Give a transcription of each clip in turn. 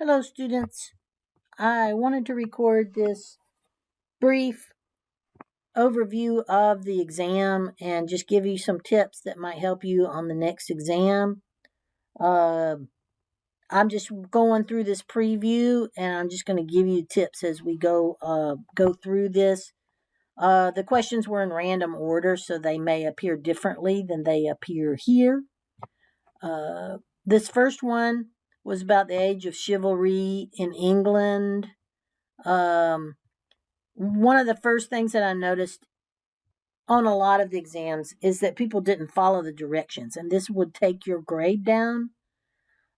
Hello, students. I wanted to record this brief overview of the exam and just give you some tips that might help you on the next exam. Uh, I'm just going through this preview, and I'm just going to give you tips as we go through this. The questions were in random order, so they may appear differently than they appear here. This first one was about the age of chivalry in England. Um, One of the first things that I noticed on a lot of the exams is that people didn't follow the directions, and this would take your grade down.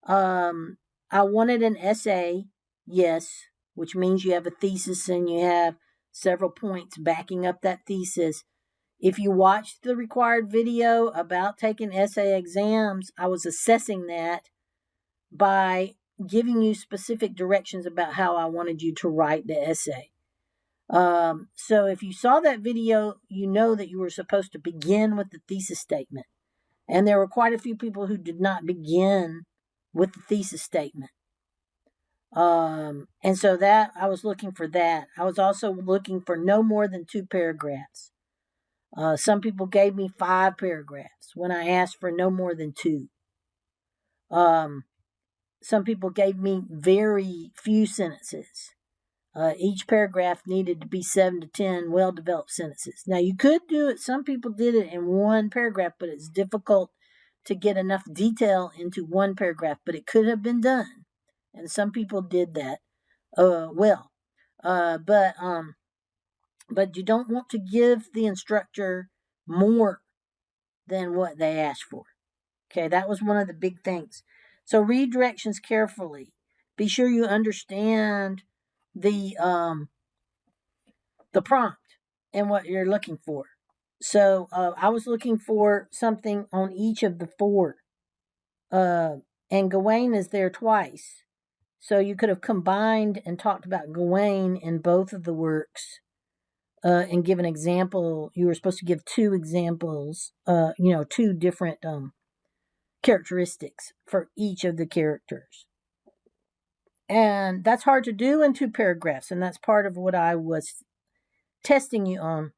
Um, I wanted an essay, yes, which means you have a thesis and you have several points backing up that thesis. If you watched the required video about taking essay exams, I was assessing that by giving you specific directions about how I wanted you to write the essay. So if you saw that video, you know that you were supposed to begin with the thesis statement. And there were quite a few people who did not begin with the thesis statement. And so that I was looking for that. I was also looking for no more than 2 paragraphs. Some people gave me 5 paragraphs when I asked for no more than 2. Some people gave me very few sentences. Each paragraph needed to be 7 to 10 well-developed sentences. Now, you could do it. Some people did it in one paragraph, but it's difficult to get enough detail into one paragraph. But it could have been done, and some people did that well. But you don't want to give the instructor more than what they asked for. Okay, that was one of the big things. So read directions carefully. Be sure you understand the prompt and what you're looking for. So I was looking for something on each of the 4. And Gawain is there twice. So you could have combined and talked about Gawain in both of the works and give an example. You were supposed to give 2 examples, 2 different characteristics for each of the characters. And that's hard to do in 2 paragraphs. And that's part of what I was testing you on,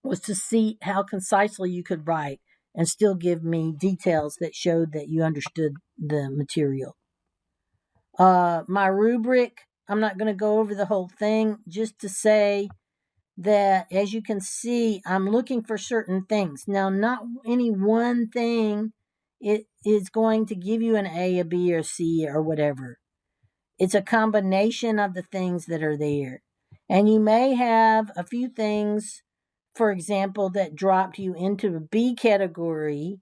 was to see how concisely you could write and still give me details that showed that you understood the material. My rubric, I'm not going to go over the whole thing, just to say that, as you can see, I'm looking for certain things. Now, not any one thing it is going to give you an A, a B, or a C, or whatever. It's a combination of the things that are there. And you may have a few things, for example, that dropped you into a B category.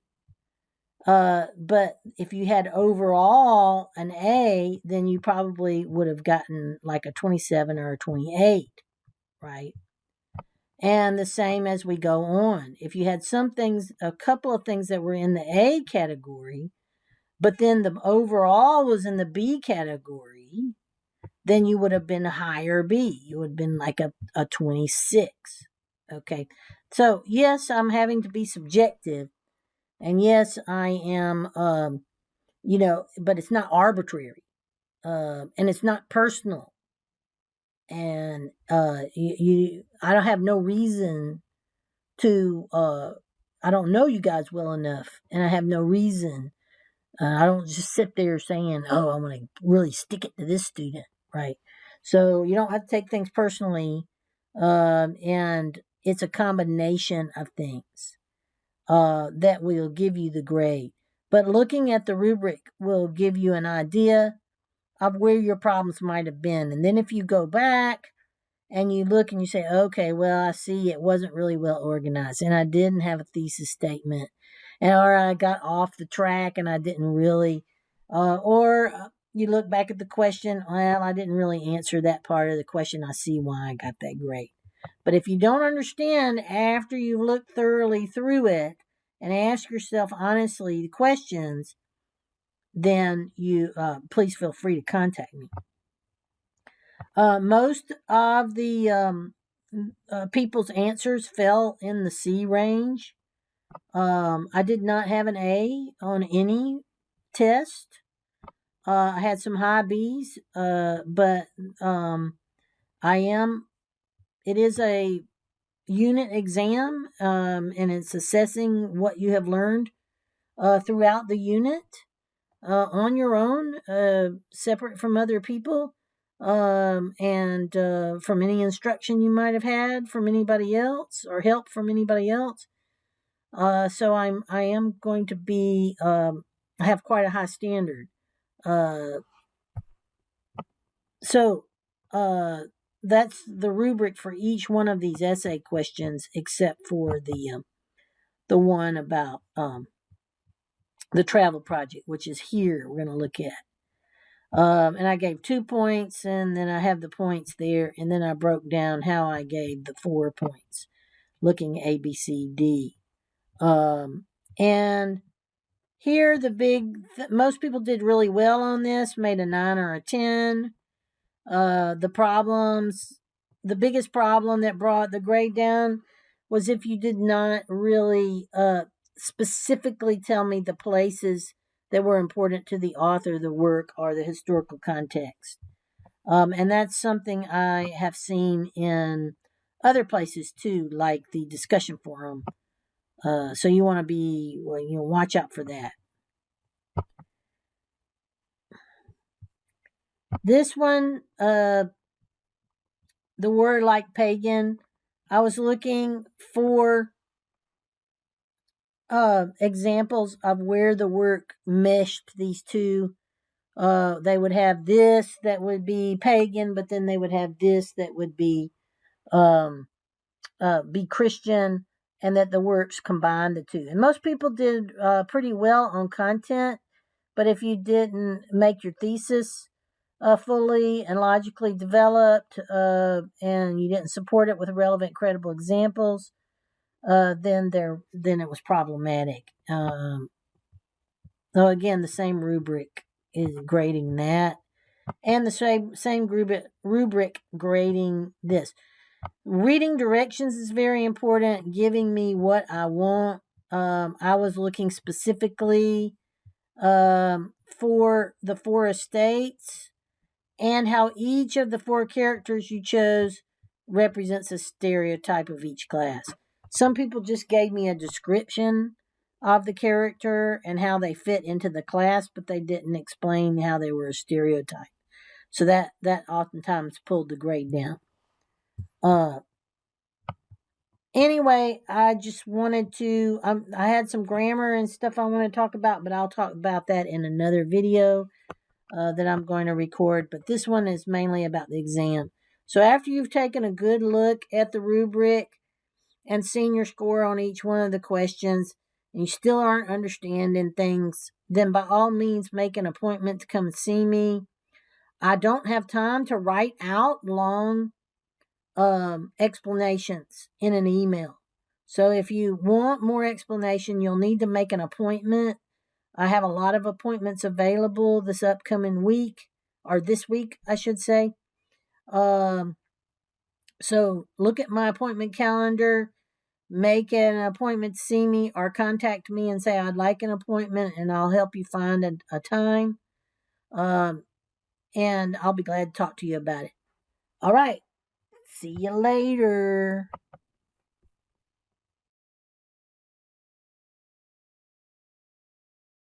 But if you had overall an A, then you probably would have gotten like a 27 or a 28, right? And the same as we go on. If you had some things, a couple of things that were in the A category, but then the overall was in the B category, then you would have been a higher B. You would have been like a 26. Okay. So, yes, I'm having to be subjective. And yes, I am, but it's not arbitrary. And it's not personal. And I don't have no reason to, I don't know you guys well enough. And I have no reason. I don't just sit there saying, oh, I'm going to really stick it to this student, right? So you don't have to take things personally. And it's a combination of things that will give you the grade. But looking at the rubric will give you an idea of where your problems might have been. And then if you go back and you look and you say, okay, well, I see it wasn't really well organized, and I didn't have a thesis statement, or I got off the track and I didn't really, or you look back at the question, well, I didn't really answer that part of the question. I see why I got that grade. But if you don't understand after you've looked thoroughly through it and ask yourself honestly the questions, then you please feel free to contact me. Most of the people's answers fell in the C range. I did not have an A on any test. I had some high B's, but it is a unit exam, and it's assessing what you have learned throughout the unit on your own, separate from other people, and from any instruction you might have had from anybody else or help from anybody else. So I am going to be I have quite a high standard. Uh, so uh, that's the rubric for each one of these essay questions, except for the one about the travel project, which is here. We're going to look at. And I gave 2 points, and then I have the points there, and then I broke down how I gave the 4 points, looking A, B, C, D. And here, most people did really well on this, made a 9 or a 10. The biggest problem that brought the grade down was if you did not really specifically tell me the places that were important to the author, the work, or the historical context. And that's something I have seen in other places too, like the discussion forum. So you want to watch out for that. This one, the word like pagan, I was looking for examples of where the work meshed these two. They would have this that would be pagan, but then they would have this that would be Christian, and that the works combine the two. And most people did pretty well on content, but if you didn't make your thesis fully and logically developed, and you didn't support it with relevant, credible examples, then it was problematic. So again, the same rubric is grading that, and the same rubric grading this. Reading directions is very important. Giving me what I want. I was looking specifically for the 4 estates, and how each of the 4 characters you chose represents a stereotype of each class. Some people just gave me a description of the character and how they fit into the class, but they didn't explain how they were a stereotype. So that oftentimes pulled the grade down. Anyway, I just wanted to, I had some grammar and stuff I want to talk about, but I'll talk about that in another video that I'm going to record. But this one is mainly about the exam. So after you've taken a good look at the rubric and seen your score on each one of the questions, and you still aren't understanding things, then by all means make an appointment to come and see me. I don't have time to write out long explanations in an email. So if you want more explanation, you'll need to make an appointment. I have a lot of appointments available this upcoming week, or this week, I should say. So look at my appointment calendar, make an appointment to see me, or contact me and say I'd like an appointment, and I'll help you find a time. And I'll be glad to talk to you about it. All right. See you later.